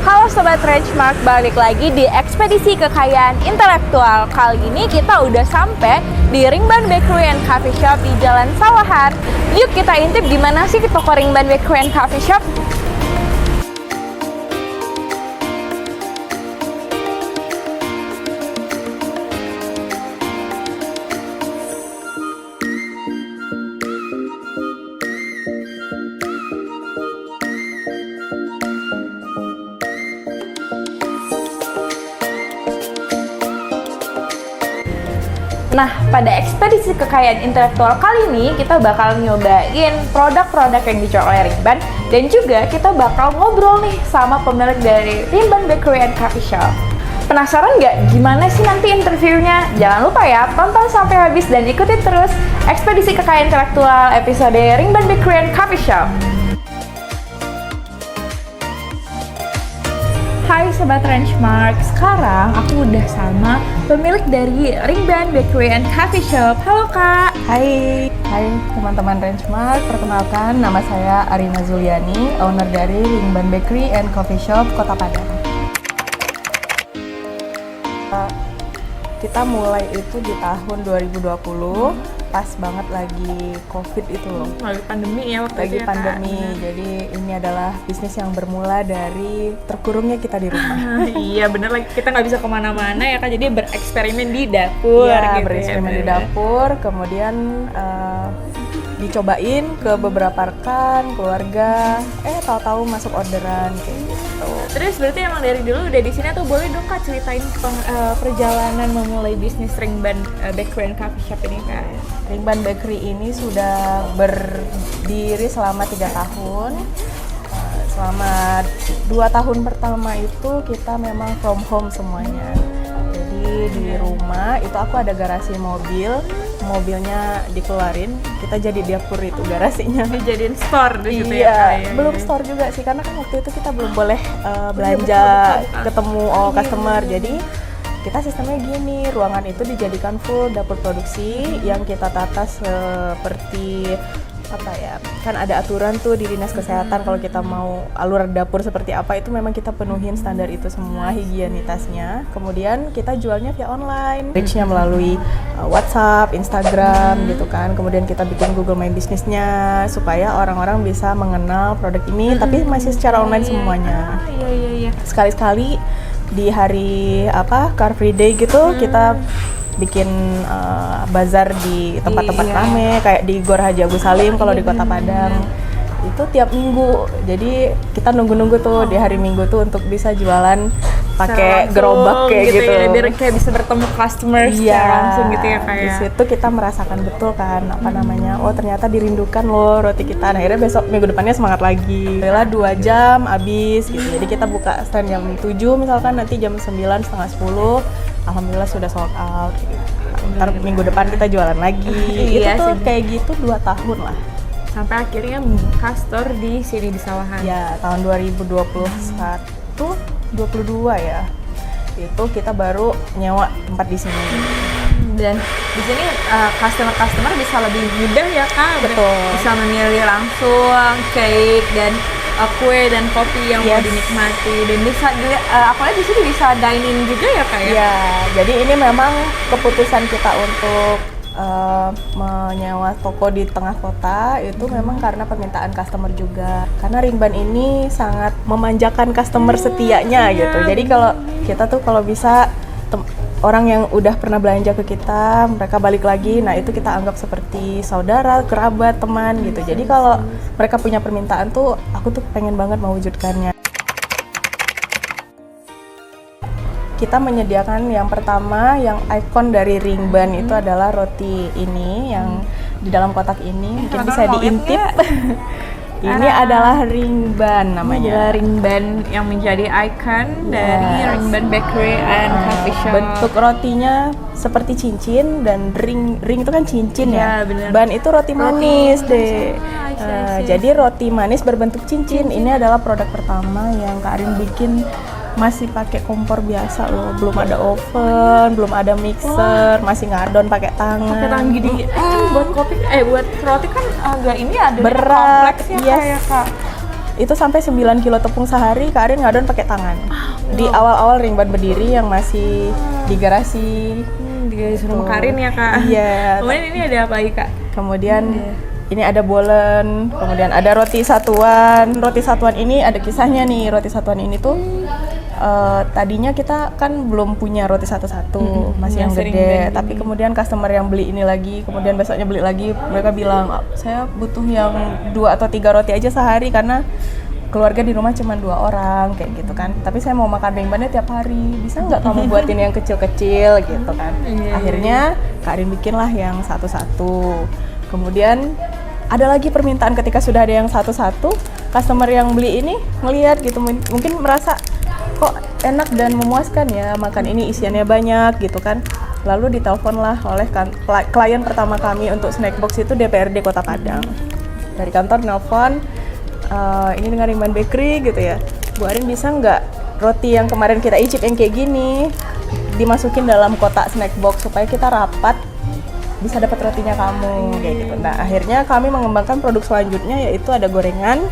Halo Sobat Rangemark, balik lagi di Ekspedisi Kekayaan Intelektual. Kali ini kita udah sampai di Ringban Bakery and Coffee Shop di Jalan Sawahan. Yuk kita intip gimana sih toko Ringban Bakery and Coffee Shop. Nah, pada ekspedisi kekayaan intelektual kali ini kita bakal nyobain produk-produk yang dijual oleh Ringban, dan juga kita bakal ngobrol nih sama pemilik dari Ringban Bakery and Coffee Shop. Penasaran nggak gimana sih nanti interviewnya? Jangan lupa ya, tonton sampai habis dan ikutin terus ekspedisi kekayaan intelektual episode Ringban Bakery and Coffee Shop. Hai Sobat Rangemark, sekarang aku udah sama pemilik dari Ringban Bakery and Coffee Shop. Halo Kak. Hai teman-teman Rangemark, perkenalkan nama saya Arina Zuliani, owner dari Ringban Bakery and Coffee Shop Kota Padang. Kita mulai itu di tahun 2020, pas banget lagi COVID itu loh. Lagi pandemi ya waktu Lagi itu ya, pandemi, Kak. jadi ini adalah bisnis yang bermula dari terkurungnya kita di rumah. Iya bener, lagi kita nggak bisa kemana-mana ya Kak, jadi bereksperimen di dapur Iya, gitu bereksperimen ya, di dapur, kemudian dicobain ke beberapa rekan, keluarga, tahu-tahu masuk orderan kayak gitu. Terus berarti emang dari dulu udah di sini, atau boleh dong Kak ceritain perjalanan memulai bisnis Ringban Bakery and Coffee Shop ini Kak? Ringban Bakery ini sudah berdiri selama 3 tahun. Selama 2 tahun pertama itu kita memang from home semuanya. Jadi di rumah itu aku ada garasi mobil, mobilnya dikeluarin, kita jadi dapur itu garasinya. Dijadiin store di situ Iya, ya Kak? belum store juga sih, karena kan waktu itu kita belum boleh belanja, ketemu customer. Jadi kita sistemnya gini, ruangan itu dijadikan full dapur produksi yang kita tata seperti apa ya, kan ada aturan tuh di dinas kesehatan kalau kita mau alur dapur seperti apa, itu memang kita penuhin standar itu semua, higienitasnya. Kemudian kita jualnya via online, reach-nya melalui WhatsApp, Instagram gitu kan. Kemudian kita bikin Google My Business-nya supaya orang-orang bisa mengenal produk ini, tapi masih secara online semuanya. Iya. Sekali-sekali di hari Car Free Day gitu kita bikin bazar di tempat-tempat rame kayak di Gor Haji Agus Salim kalau di Kota Padang. Itu tiap minggu. Jadi kita nunggu-nunggu tuh di hari Minggu tuh untuk bisa jualan pakai gerobak kayak gitu. Ya, biar kayak bisa bertemu customer secara langsung gitu ya kayak. Di situ kita merasakan betul kan oh ternyata dirindukan loh roti kita. Nah, akhirnya besok minggu depannya semangat lagi. Adalah 2 jam habis gitu. Jadi kita buka stand jam 7 misalkan, nanti jam 9, setengah 10 alhamdulillah sudah sold out gitu. Ntar minggu depan kita jualan lagi. Iya, itu tuh sih. kayak gitu 2 tahun lah. Sampai akhirnya buka store di sini di Sawahan. Ya, tahun 2021, 22 ya. Itu kita baru nyewa tempat di sini. Dan di sini customer bisa lebih mudah ya Kak. Betul. Bisa memilih langsung cake dan kue dan kopi yang mau dinikmati, dan bisa aku lihat di sini bisa dine in juga ya Kak ya. Iya, jadi ini memang keputusan kita untuk menyewa toko di tengah kota itu memang karena permintaan customer juga. Karena Ringban ini sangat memanjakan customer setianya gitu. Jadi kalau kita tuh kalau bisa orang yang udah pernah belanja ke kita, mereka balik lagi, nah itu kita anggap seperti saudara, kerabat, teman gitu. Jadi kalau mereka punya permintaan tuh, aku tuh pengen banget mewujudkannya. Kita menyediakan yang pertama, yang ikon dari Ringban itu adalah roti ini yang di dalam kotak ini, mungkin bisa diintip. Ini adalah Ringban namanya. Ini adalah Ringban yang menjadi ikon dari Ringban Bakery and Coffee Shop. Bentuk rotinya seperti cincin, dan ring itu kan cincin ya. Bener. Ban itu roti manis deh. Jadi roti manis berbentuk cincin. Ini adalah produk pertama yang Kak Arin bikin masih pakai kompor biasa loh, belum ada oven, belum ada mixer, masih ngadon pakai tangan. Pakai tangan gini. Buat kopi, buat roti kan agak ini ada berat, kompleks ya kayak Kak. itu sampai 9 kilo tepung sehari Kak Arin ngadon pakai tangan. Di awal-awal Ringban berdiri yang masih di garasi. Di rumah Karin ya Kak. Iya. Kemudian ini ada apa lagi Kak? Kemudian ini ada bolen, kemudian ada roti satuan. Roti satuan ini ada kisahnya nih. Roti satuan ini tuh tadinya kita kan belum punya roti satu-satu, masih yang gede. Tapi kemudian customer yang beli ini lagi, kemudian besoknya beli lagi, mereka bilang, saya butuh yang 2 atau 3 roti aja sehari karena keluarga di rumah cuma 2 orang kayak gitu kan. Tapi saya mau makan ringbannya tiap hari, bisa nggak kamu buatin yang kecil-kecil gitu kan. Akhirnya Kak Arin bikinlah yang satu-satu. Kemudian ada lagi permintaan ketika sudah ada yang satu-satu, customer yang beli ini ngelihat gitu, mungkin merasa kok enak dan memuaskan ya makan ini, isiannya banyak gitu kan. Lalu diteleponlah oleh klien pertama kami untuk snack box itu DPRD Kota Padang. Dari kantor nelpon, ini dengan Ringban Bakery gitu ya, Bu Arin bisa nggak roti yang kemarin kita icip yang kayak gini dimasukin dalam kotak snack box supaya kita rapat bisa dapat rotinya kamu kayak gitu. Nah akhirnya kami mengembangkan produk selanjutnya yaitu ada gorengan.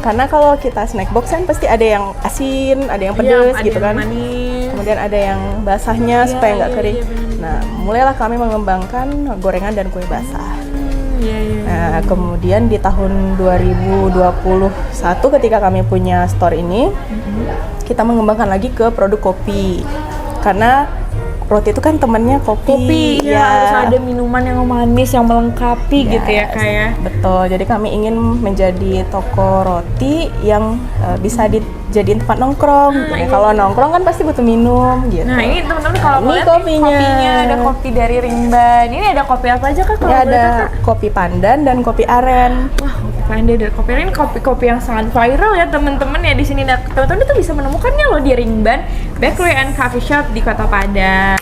Karena kalau kita snack box kan pasti ada yang asin, ada yang pedas gitu kan. Manis. Kemudian ada yang basahnya supaya nggak kering. Nah, mulailah kami mengembangkan gorengan dan kue basah. Nah, kemudian di tahun 2021 ketika kami punya store ini, kita mengembangkan lagi ke produk kopi. Karena roti itu kan temannya kopi ya, harus ada minuman yang manis yang melengkapi gitu ya Kak ya. Betul, jadi kami ingin menjadi toko roti yang bisa dijadiin tempat nongkrong. Kalau nongkrong kan pasti butuh minum gitu. Nah ini teman-teman kalau ini lihat kopinya ada kopi dari Ringban. Ini ada kopi apa aja Kak? Ini ada kopi pandan dan kopi aren. Wah, kopi pandan dan kopi aren, kopi-kopi yang sangat viral ya teman-teman ya di sini. Nah, teman-teman itu bisa menemukannya loh di Ringban Bakery and Coffee Shop di Kota Padang.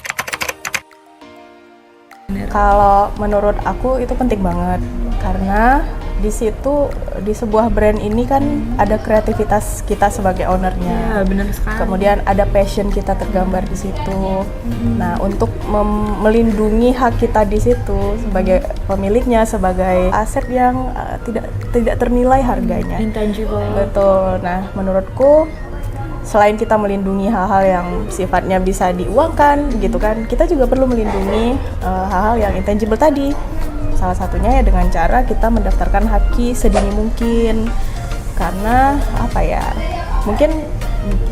Kalau menurut aku itu penting banget karena di situ di sebuah brand ini kan ada kreativitas kita sebagai ownernya. Ya, benar sekali. Kemudian ada passion kita tergambar di situ. Nah, untuk melindungi hak kita di situ sebagai pemiliknya, sebagai aset yang tidak ternilai harganya. Intangible. Betul. Nah, menurutku selain kita melindungi hal-hal yang sifatnya bisa diuangkan gitu kan, kita juga perlu melindungi hal-hal yang intangible tadi. Salah satunya ya dengan cara kita mendaftarkan haki sedini mungkin. Karena apa ya, mungkin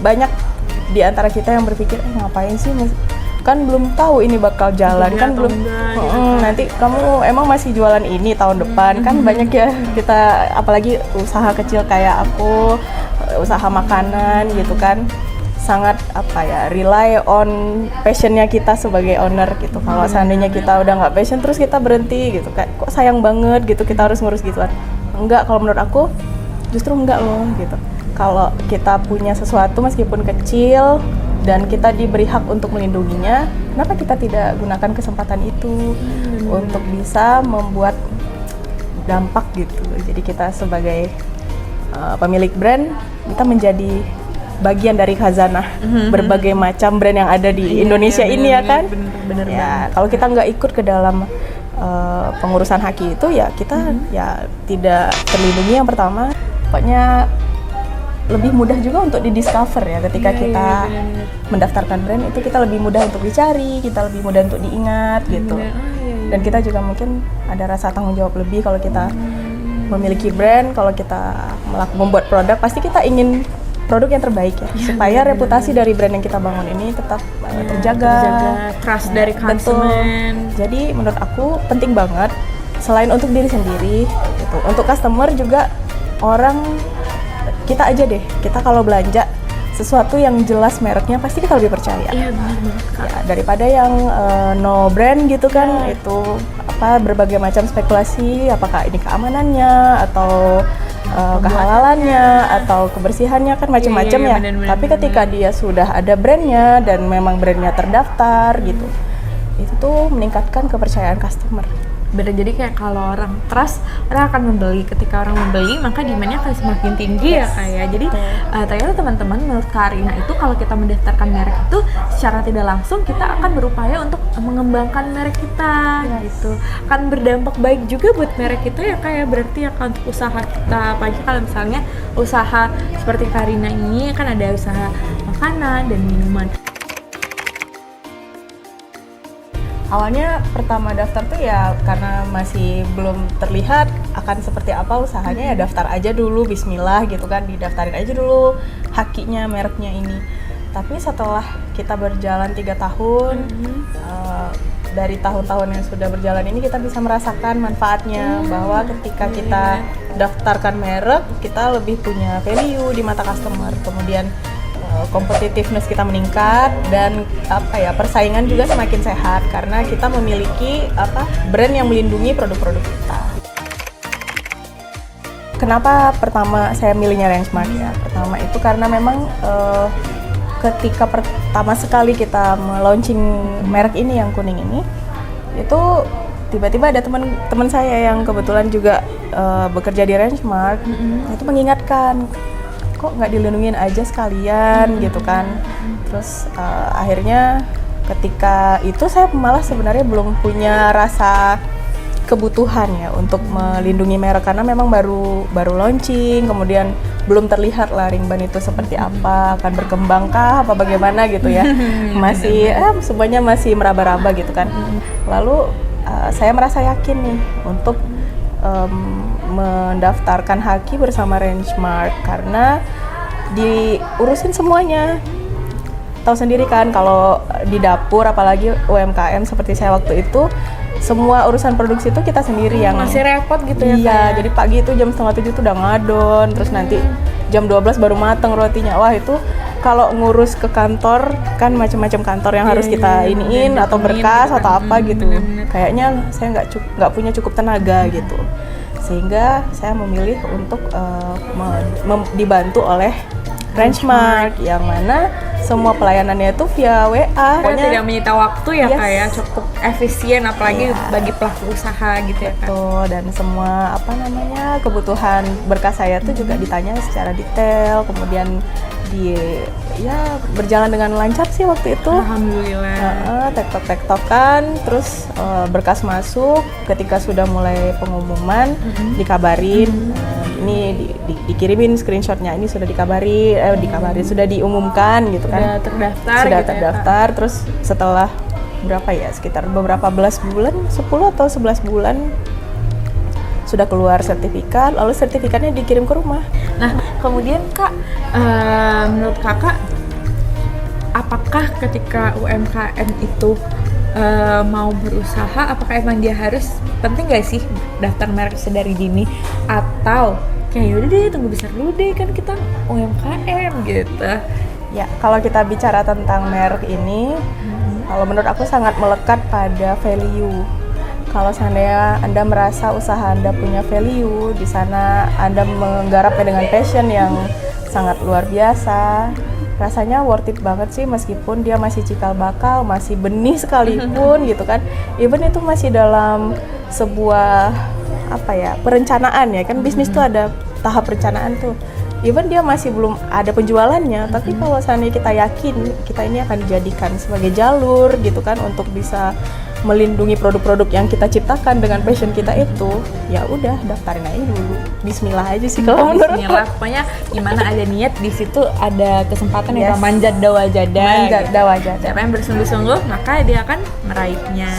banyak di antara kita yang berpikir ngapain sih, kan belum tahu ini bakal jalan, kan belum nanti kamu emang masih jualan ini tahun depan. Kan banyak ya kita, apalagi usaha kecil kayak aku, usaha makanan gitu kan, sangat rely on passionnya kita sebagai owner gitu. Kalau seandainya kita udah nggak passion terus kita berhenti gitu, kayak kok sayang banget gitu kita harus ngurus gituan. Enggak, kalau menurut aku justru enggak loh gitu. Kalau kita punya sesuatu meskipun kecil dan kita diberi hak untuk melindunginya, kenapa kita tidak gunakan kesempatan itu untuk bisa membuat dampak gitu. Jadi kita sebagai pemilik brand, kita menjadi bagian dari khazanah berbagai macam brand yang ada di Indonesia ini ya kan. Bener ya, kalau kita nggak ikut ke dalam pengurusan haki itu ya kita ya tidak terlindungi yang pertama. Pokoknya lebih mudah juga untuk didiscover ya ketika kita mendaftarkan brand itu, kita lebih mudah untuk dicari, kita lebih mudah untuk diingat gitu. Dan kita juga mungkin ada rasa tanggung jawab lebih kalau kita memiliki brand. Kalau kita membuat produk pasti kita ingin produk yang terbaik ya, supaya reputasi dari brand yang kita bangun ini tetap terjaga, trust dari konsumen. Jadi menurut aku penting banget selain untuk diri sendiri gitu, untuk customer juga. Orang kita aja deh, kita kalau belanja sesuatu yang jelas mereknya pasti kita lebih percaya. Iya benar. Ya, daripada yang no brand gitu kan, itu berbagai macam spekulasi, apakah ini keamanannya atau kehalalannya atau kebersihannya kan macam-macam ya. Bener. Tapi ketika dia sudah ada brandnya dan memang brandnya terdaftar gitu, itu tuh meningkatkan kepercayaan customer. Bener, jadi kayak kalau orang trust, orang akan membeli. Ketika orang membeli, maka demand-nya akan semakin tinggi ya kayak. Jadi ternyata teman-teman, menurut Karina itu kalau kita mendaftarkan merek itu secara tidak langsung kita akan berupaya untuk mengembangkan merek kita gitu. Akan berdampak baik juga buat merek kita ya kayak, berarti akan untuk usaha kita. Apalagi kalau misalnya usaha seperti Karina ini kan ada usaha makanan dan minuman. Awalnya pertama daftar tuh ya karena masih belum terlihat akan seperti apa usahanya, ya daftar aja dulu, bismillah gitu kan, didaftarin aja dulu hakinya mereknya ini. Tapi setelah kita berjalan 3 tahun, dari tahun-tahun yang sudah berjalan ini kita bisa merasakan manfaatnya, bahwa ketika kita daftarkan merek, kita lebih punya value di mata customer, kemudian competitiveness kita meningkat, dan persaingan juga semakin sehat karena kita memiliki brand yang melindungi produk-produk kita. Kenapa pertama saya milihnya Rangemark ya? Pertama itu karena memang ketika pertama sekali kita launching merek ini yang kuning ini, itu tiba-tiba ada teman saya yang kebetulan juga bekerja di Rangemark, itu mengingatkan, kok nggak dilindungin aja sekalian gitu kan. Terus akhirnya ketika itu saya malah sebenarnya belum punya rasa kebutuhan ya untuk melindungi merek, karena memang baru launching, kemudian belum terlihat lah Ringban itu seperti apa, akan berkembangkah apa bagaimana gitu ya. Masih semuanya masih meraba-raba gitu kan. Lalu saya merasa yakin nih untuk mendaftarkan haki bersama Rangemark karena diurusin semuanya. Tahu sendiri kan kalau di dapur, apalagi UMKM seperti saya waktu itu, semua urusan produksi itu kita sendiri yang masih repot gitu ya. Iya, jadi pagi itu jam 6:30 tuh udah ngadon, terus nanti jam 12 baru mateng rotinya. Wah, itu kalau ngurus ke kantor kan macam-macam kantor yang harus kita iniin atau berkas atau apa gitu. Kayaknya saya nggak punya cukup tenaga gitu. Sehingga saya memilih untuk dibantu oleh Rangemark, yang mana semua pelayanannya itu via WA. Pokoknya tidak menyita waktu ya, kayak cukup efisien, apalagi bagi pelaku usaha gitu ya kan. Betul, dan semua kebutuhan berkas saya tuh juga ditanya secara detail, kemudian berjalan dengan lancar sih waktu itu. Alhamdulillah. Tektok-tektokan, terus berkas masuk, ketika sudah mulai pengumuman dikabarin, ini dikirimin screenshotnya, ini sudah dikabarin, sudah diumumkan gitu kan. Sudah terdaftar, terus setelah sekitar beberapa belas bulan, 10 atau 11 bulan sudah keluar sertifikat, lalu sertifikatnya dikirim ke rumah. Nah, kemudian Kak, menurut Kakak, apakah ketika UMKM itu mau berusaha, apakah emang dia penting nggak sih daftar merek sedari dini, atau kayak yaudah deh tunggu besar dulu deh, kan kita UMKM gitu? Ya, kalau kita bicara tentang merek ini, kalau menurut aku sangat melekat pada value. Kalau seandainya Anda merasa usaha Anda punya value, di sana Anda menggarapnya dengan passion yang sangat luar biasa, rasanya worth it banget sih, meskipun dia masih cikal bakal, masih benih sekalipun gitu kan. Even itu masih dalam sebuah perencanaan ya kan, bisnis tuh ada tahap perencanaan tuh. Even dia masih belum ada penjualannya, tapi kalau seandainya kita yakin kita ini akan dijadikan sebagai jalur gitu kan untuk bisa melindungi produk-produk yang kita ciptakan dengan passion kita itu, ya udah daftarin aja dulu. Bismillah aja sih kalau menurut. Bismillah, pokoknya gimana ada niat di situ ada kesempatan yang manjat dawajada. Manjat dawajada. Siapa yang bersungguh-sungguh maka dia akan meraihnya.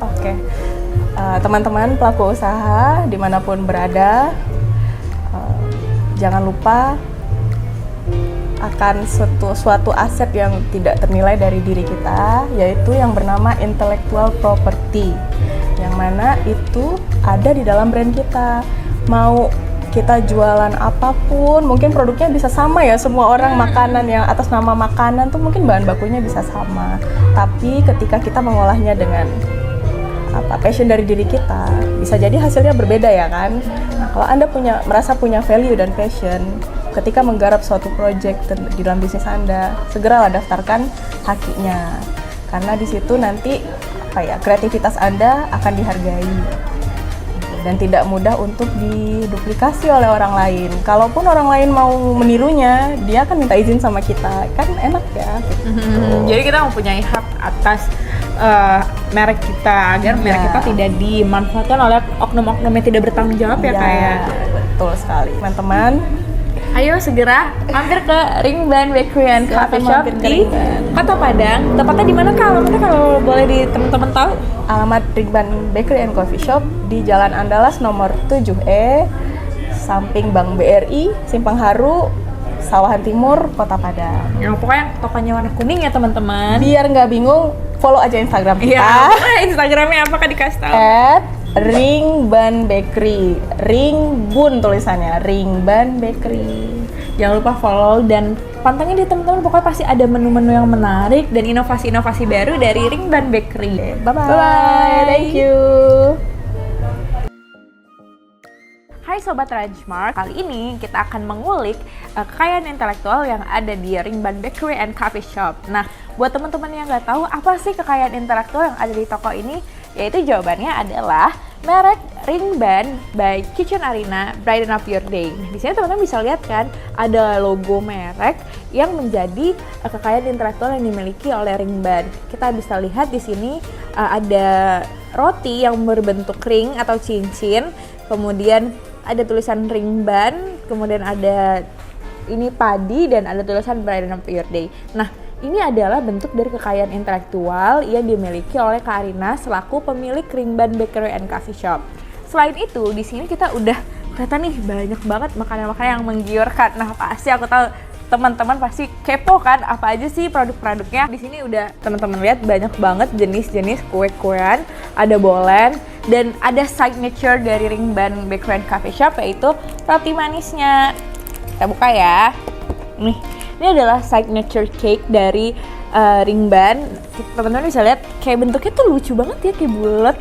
Oke. Teman-teman pelaku usaha dimanapun berada, jangan lupa akan suatu aset yang tidak ternilai dari diri kita, yaitu yang bernama intellectual property, yang mana itu ada di dalam brand kita. Mau kita jualan apapun, mungkin produknya bisa sama ya, semua orang makanan yang atas nama makanan tuh mungkin bahan bakunya bisa sama, tapi ketika kita mengolahnya dengan passion dari diri kita, bisa jadi hasilnya berbeda ya kan. Nah, kalau Anda merasa punya value dan passion ketika menggarap suatu project di dalam bisnis Anda, segeralah daftarkan hakinya. karena di situ nanti kreativitas Anda akan dihargai dan tidak mudah untuk diduplikasi oleh orang lain. Kalaupun orang lain mau menirunya, dia akan minta izin sama kita, kan enak ya. Gitu. Jadi kita mempunyai hak atas merek kita agar merek kita tidak dimanfaatkan oleh oknum-oknum yang tidak bertanggung jawab ya kayak. Betul sekali, teman-teman. Ayo segera mampir ke Ringban Bakery and Coffee Shop di Kota Padang. Tepatnya di mana Kak? Alamatnya kalau boleh di teman-teman tahu? Alamat Ringban Bakery and Coffee Shop di Jalan Andalas nomor 7E, samping Bank BRI, Simpang Haru, Sawahan Timur, Kota Padang. Yang pokoknya tokonya warna kuning ya teman-teman. Biar nggak bingung, follow aja Instagram kita. Iya, Instagramnya apa Kak dikasih tahu? @Ringban Bakery, Ringbun tulisannya, Ringban Bakery. Jangan lupa follow dan pantengin di teman-teman, pokoknya pasti ada menu-menu yang menarik dan inovasi-inovasi baru dari Ringban Bakery. Bye-bye. Thank you. Hai Sobat Rajmart, kali ini kita akan mengulik kekayaan intelektual yang ada di Ringban Bakery and Coffee Shop. Nah, buat teman-teman yang nggak tahu apa sih kekayaan intelektual yang ada di toko ini, yaitu jawabannya adalah merek Ringban by Kitchen Arena Brighten Up Your Day. Di sini teman-teman bisa lihat kan, ada logo merek yang menjadi kekayaan intelektual yang dimiliki oleh Ringban. Kita bisa lihat di sini ada roti yang berbentuk ring atau cincin, kemudian ada tulisan Ringban, kemudian ada ini padi dan ada tulisan Brighten Up Your Day. Nah, ini adalah bentuk dari kekayaan intelektual yang dimiliki oleh Kak Arina selaku pemilik Ringban Bakery and Coffee Shop. Selain itu, di sini kita udah kelihatan nih banyak banget makanan-makanan yang menggiurkan. Nah, pasti aku tahu teman-teman pasti kepo kan apa aja sih produk-produknya. Di sini udah teman-teman lihat banyak banget jenis-jenis kue-kuean, ada bolen dan ada signature dari Ringban Bakery and Coffee Shop yaitu roti manisnya. Kita buka ya. Nih, ini adalah signature cake dari Ringban. Teman-teman bisa lihat kayak bentuknya tuh lucu banget ya, kayak bulat,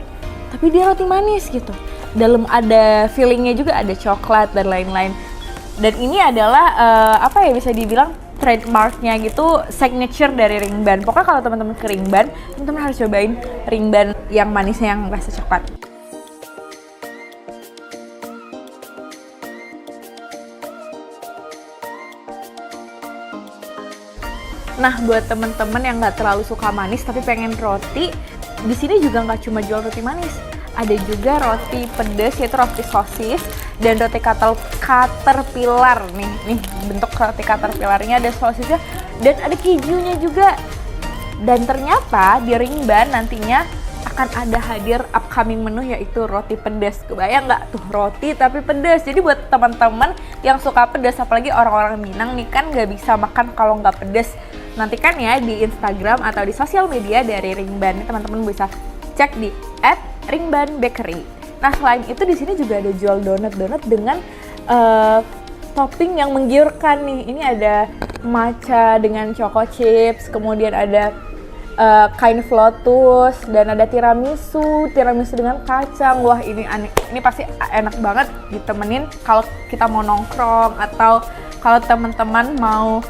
tapi dia roti manis gitu. Dalam ada fillingnya juga, ada coklat dan lain-lain. Dan ini adalah bisa dibilang trademarknya gitu, signature dari Ringban. Pokoknya kalau teman-teman ke Ringban, teman-teman harus cobain Ringban yang manisnya yang rasa coklat. Nah, buat temen-temen yang nggak terlalu suka manis tapi pengen roti, di sini juga nggak cuma jual roti manis. Ada juga roti pedas, yaitu roti sosis dan roti caterpillar. Nih bentuk roti caterpillarnya, ada sosisnya dan ada kejunya juga. Dan ternyata di Ringban nantinya akan ada hadir upcoming menu yaitu roti pedas. Kebayang nggak tuh roti tapi pedas? Jadi buat teman-teman yang suka pedas, apalagi orang-orang Minang nih kan nggak bisa makan kalau nggak pedas. Nantikan ya di Instagram atau di sosial media dari Ringban. Teman-teman bisa cek di @Ringban Bakery. Nah, selain itu di sini juga ada jual donat-donat dengan topping yang menggiurkan nih. Ini ada matcha dengan choco chips, kemudian ada kain lotus dan ada tiramisu dengan kacang. Wah, ini pasti enak banget ditemenin kalau kita mau nongkrong atau kalau teman-teman mau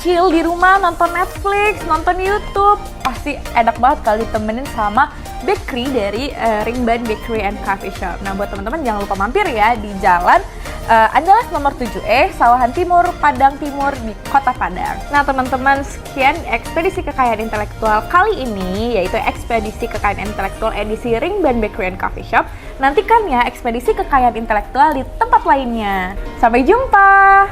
chill di rumah, nonton Netflix, nonton YouTube. Pasti enak banget kalau ditemenin sama bakery dari Ringban Bakery and Coffee Shop. Nah, buat teman-teman jangan lupa mampir ya di Jalan Andalas nomor 7E, Sawahan Timur, Padang Timur di Kota Padang. Nah, teman-teman, sekian ekspedisi kekayaan intelektual kali ini, yaitu ekspedisi kekayaan intelektual edisi Ringban Bakery and Coffee Shop. Nantikan ya ekspedisi kekayaan intelektual di tempat lainnya. Sampai jumpa!